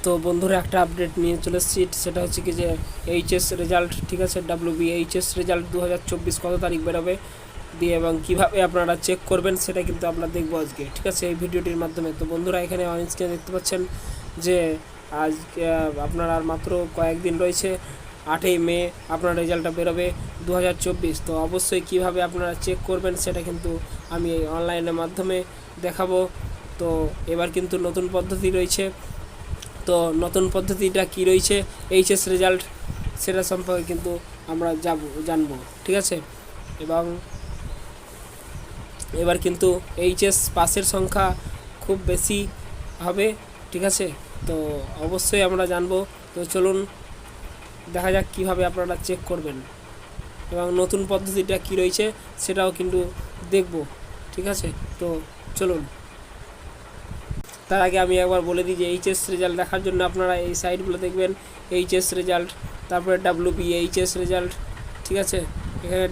তো বন্ধুরা একটা আপডেট নিয়ে চলে এসেছি, সেটা হচ্ছে কি যে এইচএস রেজাল্ট, ঠিক আছে, ডাব্লিউবি এইচএস রেজাল্ট 2024 কত তারিখ বেরোবে দিয়ে এবং কীভাবে আপনারা চেক করবেন সেটা কিন্তু আমরা দেখবো আজকে, ঠিক আছে, এই ভিডিওটির মাধ্যমে। তো বন্ধুরা এখানে অন স্ক্রিনে দেখতে পাচ্ছেন যে আজ আপনার আর মাত্র কয়েকদিন রয়েছে, 8ই মে আপনার রেজাল্টটা বেরোবে 2024। তো অবশ্যই কিভাবে আপনারা চেক করবেন সেটা কিন্তু আমি অনলাইনের মাধ্যমে দেখাবো। তো এবার কিন্তু নতুন পদ্ধতি রয়েছে, তো নতুন পদ্ধতিটা কি রয়েছে এইচএস রেজাল্ট সেটা সম্পর্কে কিন্তু আমরা জানবো, ঠিক আছে। এবং এবার কিন্তু এইচএস পাসের সংখ্যা খুব বেশি হবে, ঠিক আছে, তো অবশ্যই আমরা জানবো। তো চলুন দেখা যাক কীভাবে আপনারা চেক করবেন এবং নতুন পদ্ধতিটা কি রয়েছে সেটাও কিন্তু দেখব, ঠিক আছে। তো চলুন, তার আগে আমি একবার বলে দিই যে এইচএস রেজাল্ট দেখার জন্য আপনারা এই সাইটগুলো দেখবেন, এইচএস রেজাল্ট, তারপরে ডাব্লিউবি এইচএস রেজাল্ট, ঠিক আছে। এখানে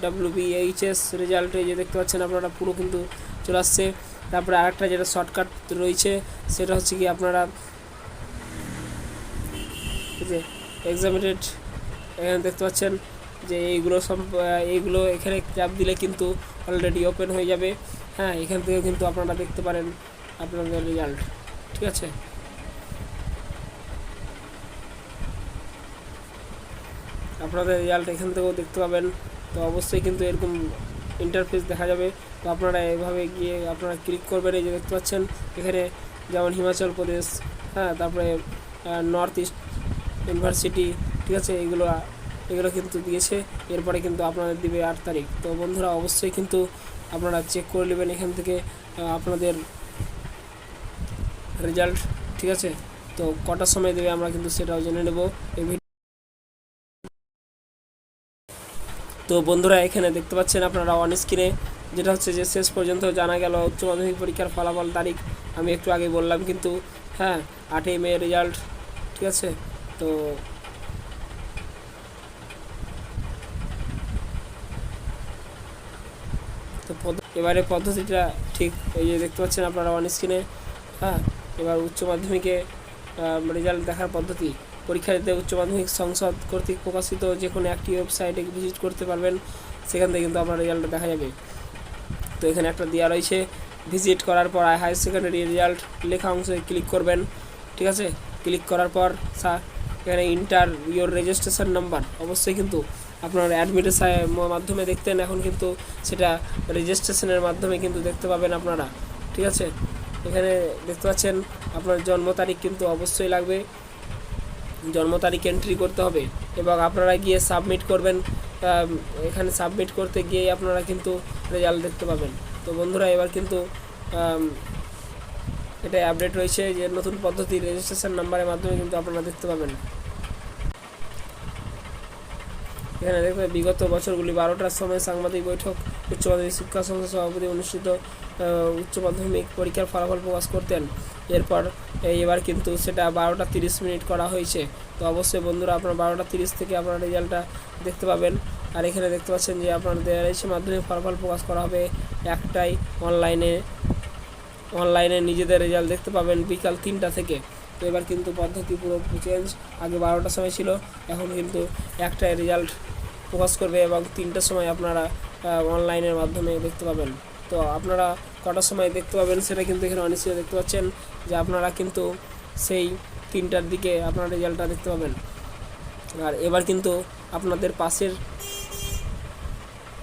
ডাব্লিউবি এইচএস রেজাল্টে যে দেখতে পাচ্ছেন আপনারা পুরো কিন্তু চলে আসছে। তারপরে আরেকটা যেটা শর্টকাট রয়েছে সেটা হচ্ছে কি আপনারা যে এক্সামিনেড, এখানে দেখতে পাচ্ছেন যে এইগুলো এখানে চাপ দিলে কিন্তু অলরেডি ওপেন হয়ে যাবে। হ্যাঁ, এখান থেকেও কিন্তু আপনারা দেখতে পারেন আপনাদের রেজাল্ট, ঠিক আছে। আপনাদের রেজাল্ট এখান থেকেও দেখতে পাবেন। তো অবশ্যই কিন্তু এরকম ইন্টারফেস দেখা যাবে। তো আপনারা এভাবে গিয়ে আপনারা ক্লিক করবেন, এই যে দেখতে পাচ্ছেন এখানে যেমন হিমাচল প্রদেশ, হ্যাঁ, তারপরে নর্থ ইস্ট ইউনিভার্সিটি, ঠিক আছে, এগুলো কিন্তু দিয়েছে। এরপরে কিন্তু আপনাদের দিবে 8 তারিখ। তো বন্ধুরা অবশ্যই কিন্তু আপনারা চেক করে নেবেন এখান থেকে আপনাদের রেজাল্ট, ঠিক আছে। তো কটার সময় দেবে আমরা কিন্তু সেটাও জেনে নেব এই ভিডিও। তো বন্ধুরা এখানে দেখতে পাচ্ছেন আপনারা অন স্ক্রিনে যেটা হচ্ছে যে শেষ পর্যন্ত জানা গেল উচ্চ মাধ্যমিক পরীক্ষার ফলাফল তারিখ আমি একটু আগে বললাম কিন্তু, হ্যাঁ, 8ই মে রেজাল্ট, ঠিক আছে। তো এবারে পদ্ধতিটা ঠিক এই যে দেখতে পাচ্ছেন আপনারা অন স্ক্রিনে, হ্যাঁ। এবার উচ্চ মাধ্যমিকে রেজাল্ট দেখার পদ্ধতি, পরীক্ষা দিতে উচ্চ মাধ্যমিক সংসদ কর্তৃক প্রকাশিত যে কোনো একটি ওয়েবসাইটে ভিজিট করতে পারবেন, সেখান থেকে কিন্তু আপনার রেজাল্টটা দেখা যাবে। তো এখানে একটা দেওয়া রয়েছে, ভিজিট করার পর হায়ার সেকেন্ডারি রেজাল্ট লেখা অংশে ক্লিক করবেন, ঠিক আছে। ক্লিক করার পর এখানে ইন্টার ইয়োর রেজিস্ট্রেশন নাম্বার, অবশ্যই কিন্তু আপনার অ্যাডমিটের মাধ্যমে দেখতেন, এখন কিন্তু সেটা রেজিস্ট্রেশনের মাধ্যমে কিন্তু দেখতে পাবেন আপনারা, ঠিক আছে। এখানে দেখতে পাচ্ছেন আপনার জন্ম তারিখ কিন্তু অবশ্যই লাগবে, জন্ম তারিখ এন্ট্রি করতে হবে এবং আপনারা গিয়ে সাবমিট করবেন। এখানে সাবমিট করতে গিয়ে আপনারা কিন্তু রেজাল্ট দেখতে পাবেন। তো বন্ধুরা এবার কিন্তু এটা আপডেট রয়েছে যে নতুন পদ্ধতি রেজিস্ট্রেশন নাম্বারের মাধ্যমে কিন্তু আপনারা দেখতে পাবেন। এখানে দেখবেন বিগত বছরগুলি 12টার সময় সাংবাদিক বৈঠক উচ্চ মাধ্যমিক শিক্ষা সংসদ সভাপতি অনুষ্ঠিত উচ্চ মাধ্যমিক পরীক্ষার ফলাফল প্রকাশ করতেন। এরপর এবার কিন্তু সেটা 12টা 30 করা হয়েছে। তো অবশ্যই বন্ধুরা আপনার 12টা 30 থেকে আপনার রেজাল্টটা দেখতে পাবেন। আর এখানে দেখতে পাচ্ছেন যে আপনাদের এসে মাধ্যমিক ফলাফল প্রকাশ করা হবে একটাই অনলাইনে নিজেদের রেজাল্ট দেখতে পাবেন বিকাল 3টা থেকে। তো এবার কিন্তু পদ্ধতি পুরো চেঞ্জ, আগে 12টার সময় ছিল, এখন কিন্তু একটাই রেজাল্ট প্রকাশ করবে এবং 3টার সময় আপনারা অনলাইনের মাধ্যমে দেখতে পাবেন। তো আপনারা কটার সময় দেখতে পাবেন সেটা কিন্তু এখানে অনিশ্চিত দেখতে পাচ্ছেন যে আপনারা কিন্তু সেই 3টার দিকে আপনার রেজাল্টটা দেখতে পাবেন। আর এবার কিন্তু আপনাদের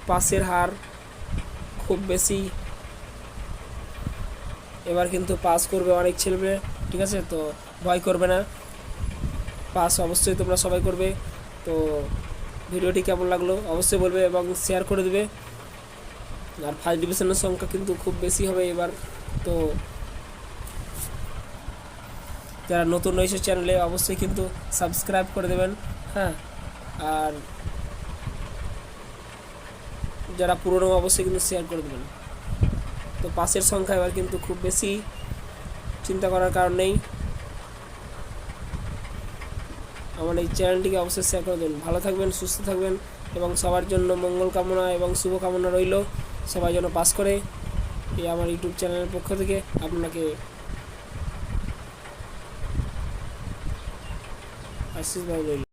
পাসের হার খুব বেশি, এবার কিন্তু পাস করবে অনেক ছেলেমেয়ে, ঠিক আছে। তো ভয় করবে না, পাস অবশ্যই তোমরা সবাই করবে। তো ভিডিওটি কেমন লাগলো অবশ্যই বলবে এবং শেয়ার করে দেবে। আর ফার্স্ট ডিভিশনের সংখ্যা কিন্তু খুব বেশি হবে এবার। তো যারা নতুন রয়েছে চ্যানেলে অবশ্যই কিন্তু সাবস্ক্রাইব করে দেবেন, হ্যাঁ। আর যারা পুরনো অবশ্যই কিন্তু শেয়ার করে দেবেন। তো পাসের সংখ্যা এবার কিন্তু খুব বেশি, চিন্তা করার কারণ নেই। আমার এই চ্যানেলটিকে অবশ্যই শেয়ার করে দেবেন। ভালো থাকবেন, সুস্থ থাকবেন এবং সবার জন্য মঙ্গল কামনা এবং শুভ কামনা রইল, সবাই যেন পাস করে। এই আমার ইউটিউব চ্যানেলের পক্ষ থেকে আপনাকে আশিস বাবু রইল।